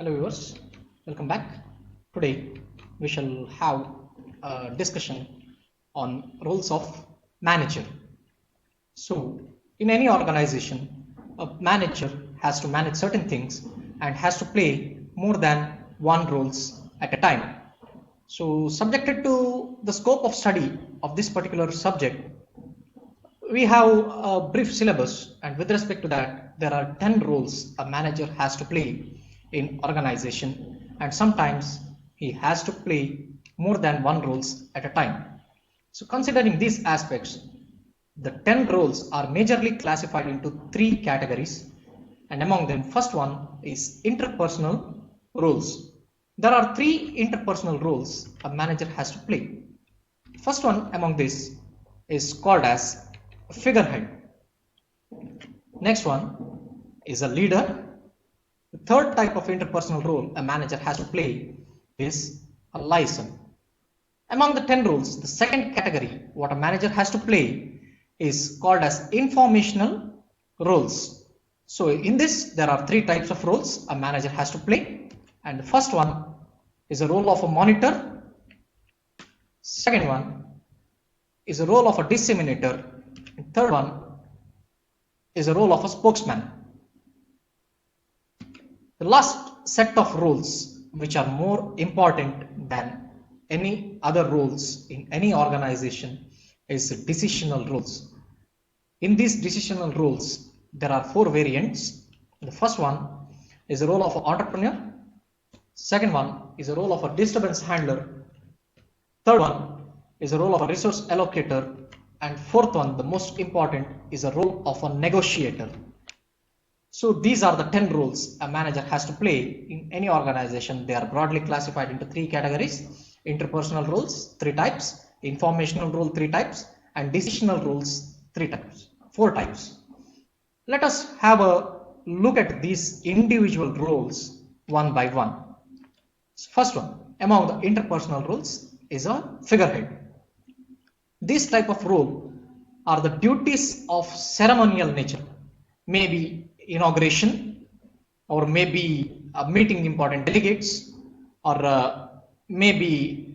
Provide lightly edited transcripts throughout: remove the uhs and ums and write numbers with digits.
Hello viewers, welcome back. Today we shall have a discussion on roles of manager. So in any organization, a manager has to manage certain things and has to play more than one roles at a time. So subjected to the scope of study of this particular subject, we have a brief syllabus, and with respect to that, there are 10 roles a manager has to play in organization, and sometimes he has to play more than one roles at a time. So considering these aspects, the 10 roles are majorly classified into three categories, and among them first one is interpersonal roles. There are three interpersonal roles a manager has to play. First one among this is called as figurehead. Next one is a leader. The third type of interpersonal role a manager has to play is a liaison. Among the 10 roles, the second category what a manager has to play is called as informational roles. So in this there are three types of roles a manager has to play, and the first one is a role of a monitor. Second one is a role of a disseminator. And third one is a role of a spokesman. The last set of roles which are more important than any other roles in any organization is decisional roles. In these decisional roles, there are four variants. The first one is the role of an entrepreneur. Second one is the role of a disturbance handler. Third one is the role of a resource allocator. And fourth one, the most important, is the role of a negotiator. So these are the 10 roles a manager has to play in any organization. They are broadly classified into three categories: interpersonal roles, 3 types; informational role, 3 types; and decisional roles, 4 types. Let us have a look at these individual roles one by one. First one among the interpersonal roles is a figurehead. This type of role are the duties of ceremonial nature, maybe inauguration, or maybe meeting important delegates, or maybe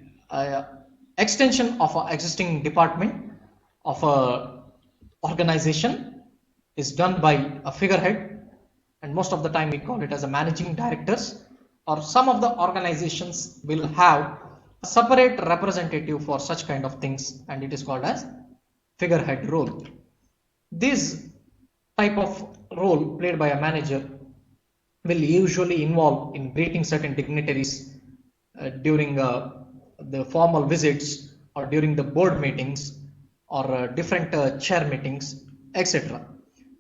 extension of an existing department of a organization is done by a figurehead, and most of the time we call it as a managing directors, or some of the organizations will have a separate representative for such kind of things, and it is called as figurehead role. This type of role played by a manager will usually involve in greeting certain dignitaries during the formal visits, or during the board meetings, or different chair meetings, etc.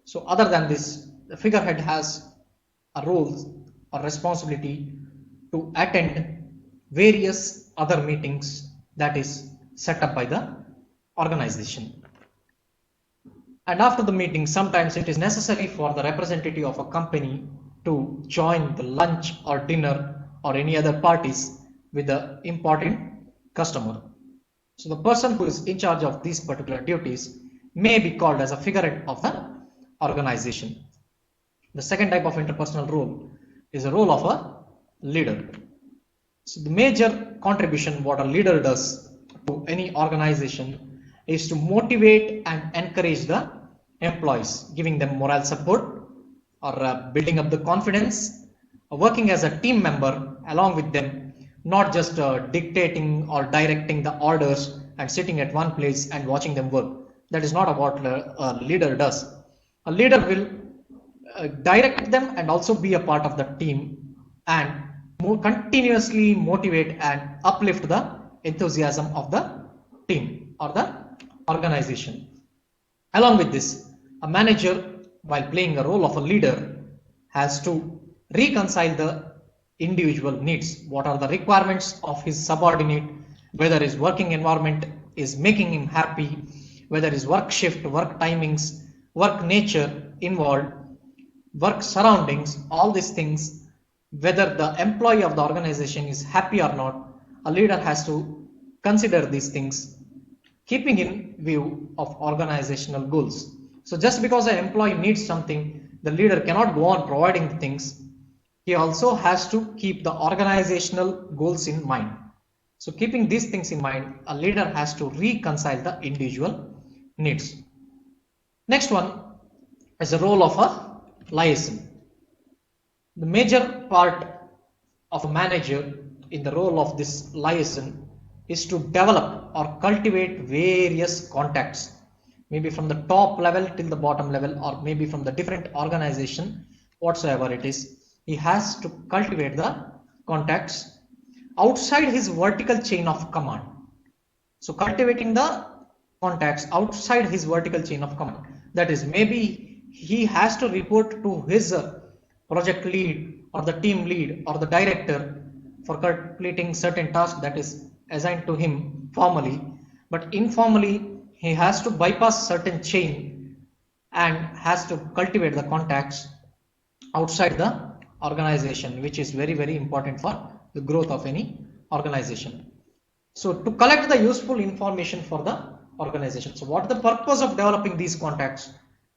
So other than this, the figurehead has a role or responsibility to attend various other meetings that is set up by the organization. And after the meeting, sometimes it is necessary for the representative of a company to join the lunch or dinner or any other parties with the important customer. So the person who is in charge of these particular duties may be called as a figurehead of the organization. The second type of interpersonal role is a role of a leader. So the major contribution what a leader does to any organization is to motivate and encourage the employees, giving them moral support, or building up the confidence, working as a team member along with them, not just dictating or directing the orders and sitting at one place and watching them work. That is not what a leader does. A leader will direct them and also be a part of the team, and continuously motivate and uplift the enthusiasm of the team or the organization. Along with this, a manager, while playing a role of a leader, has to reconcile the individual needs. What are the requirements of his subordinate, whether his working environment is making him happy, whether his work shift, work timings, work nature involved, work surroundings, all these things, whether the employee of the organization is happy or not, a leader has to consider these things, keeping in view of organizational goals. So just because an employee needs something, the leader cannot go on providing the things He also has to keep the organizational goals in mind. So keeping these things in mind, a leader has to reconcile the individual needs. Next one is the role of a liaison. The major part of a manager in the role of this liaison is to develop or cultivate various contacts, maybe from the top level till the bottom level, or maybe from the different organization, whatsoever it is. He has to cultivate the contacts outside his vertical chain of command. So cultivating the contacts outside his vertical chain of command. That is, maybe he has to report to his project lead or the team lead or the director for completing certain task that is assigned to him formally, but informally he has to bypass certain chain and has to cultivate the contacts outside the organization, which is very important for the growth of any organization. So to collect the useful information for the organization. So what the purpose of developing these contacts?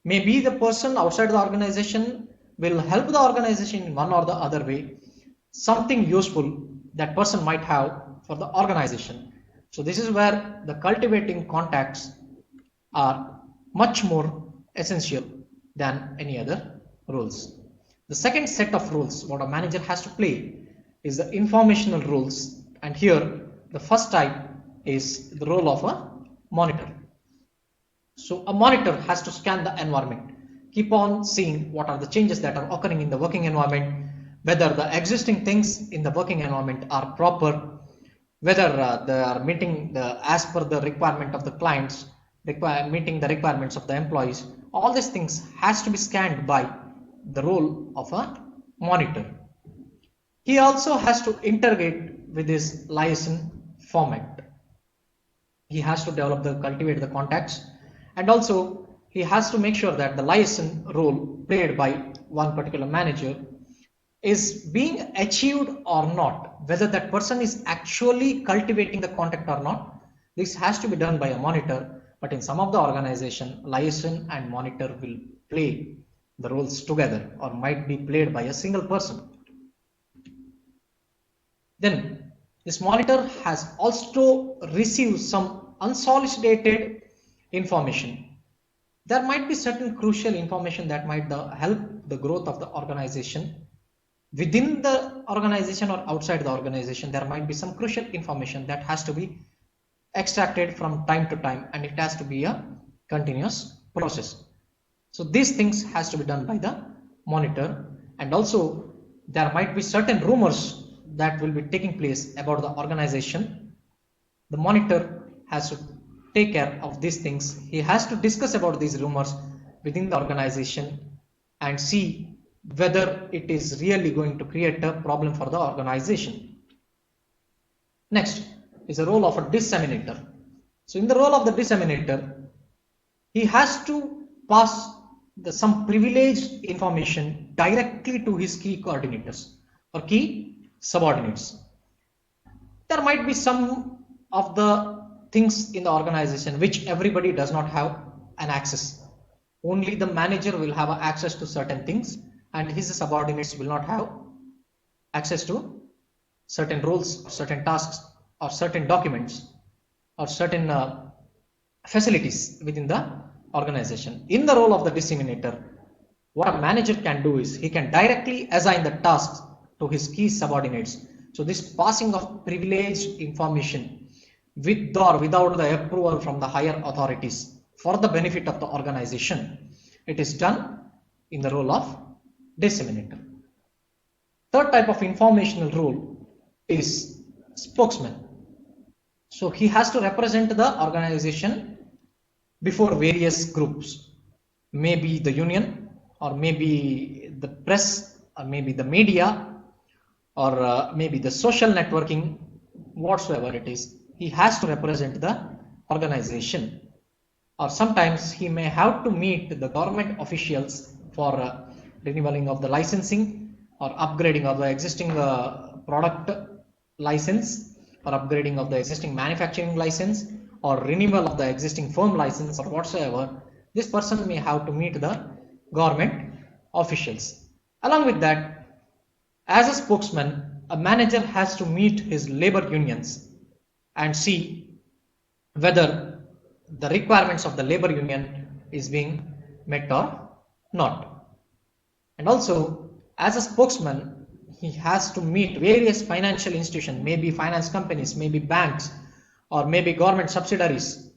Maybe the person outside the organization will help the organization in one or the other way. Something useful that person might have for the organization. So this is where the cultivating contacts are much more essential than any other roles. The second set of roles what a manager has to play is the informational roles, and here the first type is the role of a monitor. So a monitor has to scan the environment, keep on seeing what are the changes that are occurring in the working environment, whether the existing things in the working environment are proper, whether they are meeting the as per the requirement of the clients, meeting the requirements of the employees. All these things has to be scanned by the role of a monitor. He also has to integrate with his liaison format. He has to develop the cultivate the contacts, and also he has to make sure that the liaison role played by one particular manager is being achieved or not, whether that person is actually cultivating the contact or not. This has to be done by a monitor, but in some of the organization, liaison and monitor will play the roles together or might be played by a single person. Then this monitor has also received some unsolicited information. There might be certain crucial information that might help the growth of the organization. Within the organization or outside the organization, there might be some crucial information that has to be extracted from time to time, and it has to be a continuous process. So these things has to be done by the monitor, and also there might be certain rumors that will be taking place about the organization. The monitor has to take care of these things. He has to discuss about these rumors within the organization and see whether it is really going to create a problem for the organization. Next is the role of a disseminator. So in the role of the disseminator, he has to pass some privileged information directly to his key coordinators or key subordinates. There might be some of the things in the organization which everybody does not have an access. Only the manager will have access to certain things, and his subordinates will not have access to certain roles, certain tasks, or certain documents, or certain facilities within the organization. In the role of the disseminator, what a manager can do is he can directly assign the tasks to his key subordinates. So this passing of privileged information with or without the approval from the higher authorities for the benefit of the organization, it is done in the role of disseminator. Third type of informational role is spokesman. So he has to represent the organization before various groups, maybe the union, or maybe the press, or maybe the media, or maybe the social networking, whatsoever it is. He has to represent the organization, or sometimes he may have to meet the government officials for renewing of the licensing or upgrading of the existing product license, or upgrading of the existing manufacturing license, or renewal of the existing firm license, or whatsoever. This person may have to meet the government officials. Along with that, As a spokesman, a manager has to meet his labor unions and see whether the requirements of the labor union is being met or not. And also, as a spokesman, he has to meet various financial institutions, maybe finance companies, maybe banks, or maybe government subsidiaries,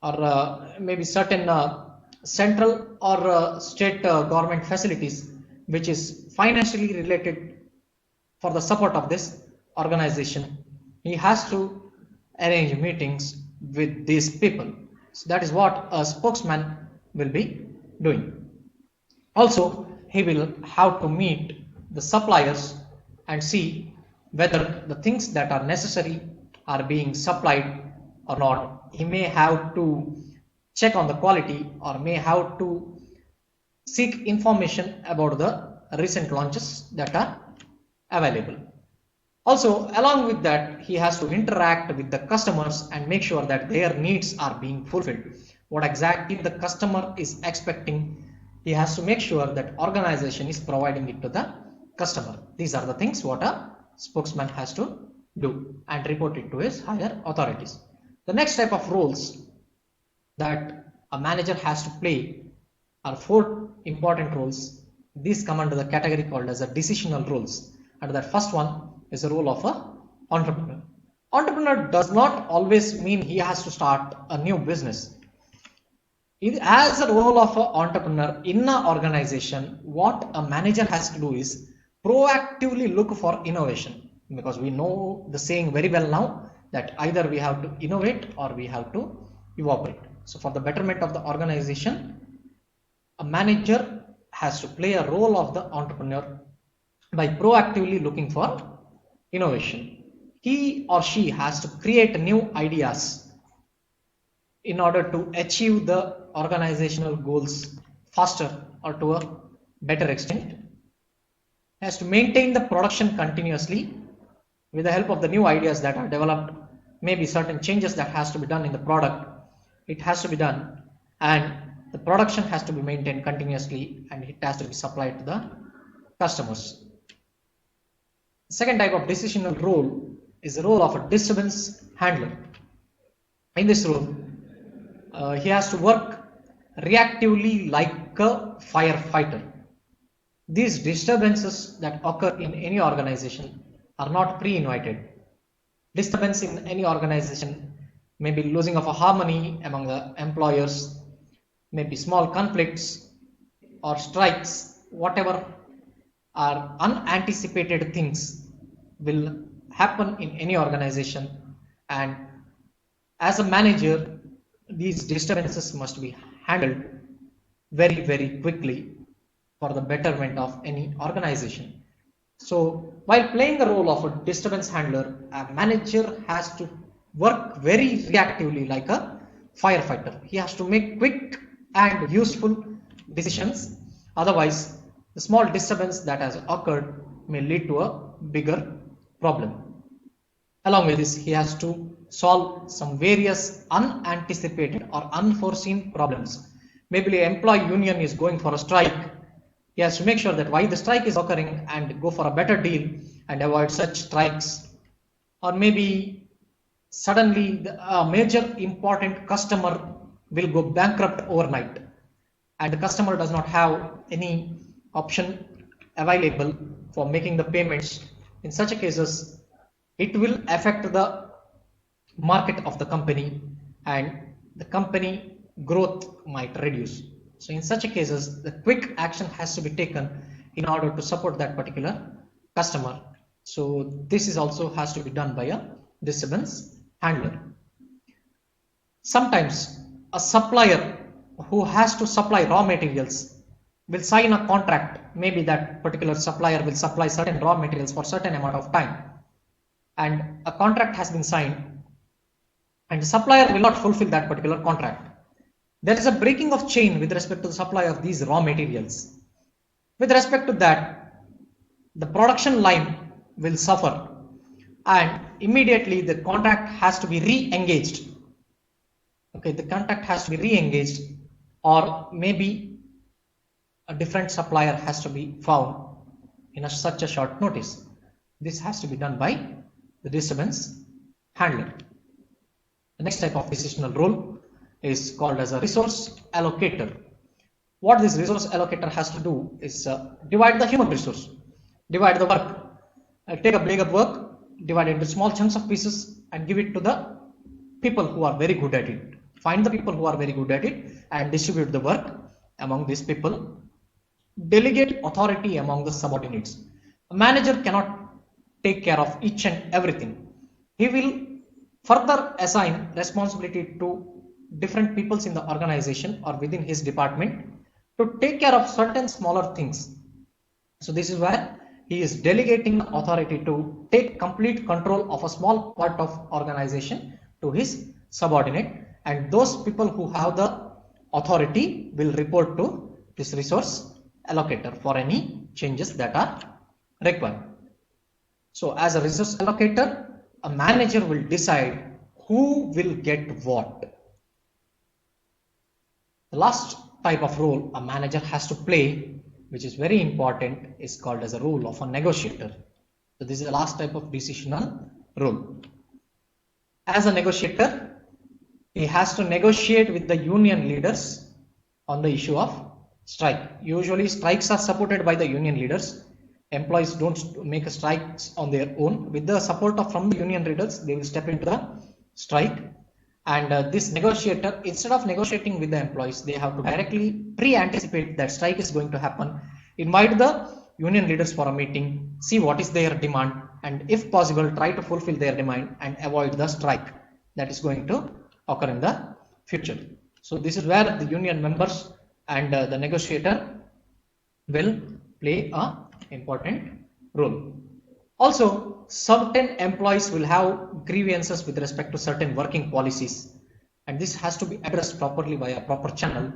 or maybe certain central or state government facilities, which is financially related for the support of this organization. He has to arrange meetings with these people. So that is what a spokesman will be doing. Also, he will have to meet the suppliers and see whether the things that are necessary are being supplied or not. He may have to check on the quality or may have to seek information about the recent launches that are available. Also, along with that, he has to interact with the customers and make sure that their needs are being fulfilled. What exactly the customer is expecting, he has to make sure that organization is providing it to the customer. These are the things what a spokesman has to do and report it to his higher authorities. The next type of roles that a manager has to play are 4 important roles. These come under the category called as a decisional roles. And that first one is the role of a entrepreneur. Entrepreneur does not always mean he has to start a new business. As a role of an entrepreneur in an organization, what a manager has to do is proactively look for innovation, because we know the saying very well now that either we have to innovate or we have to evaporate. So for the betterment of the organization, a manager has to play a role of the entrepreneur by proactively looking for innovation. He or she has to create new ideas in order to achieve the organizational goals faster or to a better extent. He has to maintain the production continuously with the help of the new ideas that are developed, maybe certain changes that has to be done in the product. It has to be done, and the production has to be maintained continuously, and it has to be supplied to the customers. The second type of decisional role is the role of a disturbance handler. In this role, he has to work reactively like a firefighter. These disturbances that occur in any organization are not pre-invited. Disturbance in any organization may be losing of a harmony among the employers, maybe small conflicts or strikes, whatever are unanticipated things will happen in any organization, and as a manager, these disturbances must be handled very quickly for the betterment of any organization. So while playing the role of a disturbance handler, a manager has to work very reactively like a firefighter. He has to make quick and useful decisions. Otherwise, the small disturbance that has occurred may lead to a bigger problem. Along with this, he has to solve some various unanticipated or unforeseen problems. Maybe the employee union is going for a strike. He has to make sure that why the strike is occurring and go for a better deal and avoid such strikes. Or maybe suddenly a major important customer will go bankrupt overnight and the customer does not have any option available for making the payments. In such cases, it will affect the market of the company and the company growth might reduce. So in such cases, the quick action has to be taken in order to support that particular customer. So this is also has to be done by a disturbance handler. Sometimes a supplier who has to supply raw materials will sign a contract. Maybe that particular supplier will supply certain raw materials for certain amount of time, and a contract has been signed and the supplier will not fulfill that particular contract. There is a breaking of chain with respect to the supply of these raw materials. With respect to that, the production line will suffer and immediately the contract has to be re-engaged. Okay, the contract has to be re-engaged, or maybe a different supplier has to be found. in such a short notice. This has to be done by the disturbance handler. The next type of decisional role is called as a resource allocator. What this resource allocator has to do is divide the human resource, divide the work, take a big work, divide it into small chunks of pieces and give it to the people who are very good at it. Find the people who are very good at it and distribute the work among these people. Delegate authority among the subordinates. A manager cannot take care of each and everything. He will further assign responsibility to different peoples in the organization or within his department to take care of certain smaller things. So this is where he is delegating authority to take complete control of a small part of organization to his subordinate, and those people who have the authority will report to this resource allocator for any changes that are required. So as a resource allocator, a manager will decide who will get what. The last type of role a manager has to play, which is very important, is called as a role of a negotiator. So this is the last type of decisional role. As a negotiator, he has to negotiate with the union leaders on the issue of strike. Usually strikes are supported by the union leaders. Employees don't make strikes on their own. With the support from the union leaders, they will step into the strike. And this negotiator, instead of negotiating with the employees, they have to directly pre-anticipate that strike is going to happen, invite the union leaders for a meeting, see what is their demand, and if possible, try to fulfill their demand and avoid the strike that is going to occur in the future. So this is where the union members and the negotiator will play a important role. Also, certain employees will have grievances with respect to certain working policies, and this has to be addressed properly by a proper channel.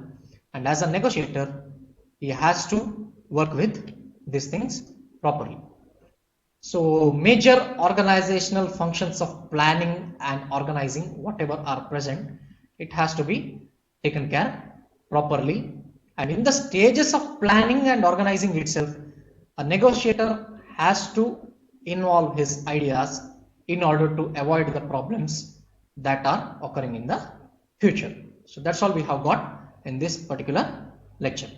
And as a negotiator, he has to work with these things properly. So major organizational functions of planning and organizing, whatever are present, it has to be taken care properly. And in the stages of planning and organizing itself, a negotiator has to involve his ideas in order to avoid the problems that are occurring in the future. So that's all we have got in this particular lecture.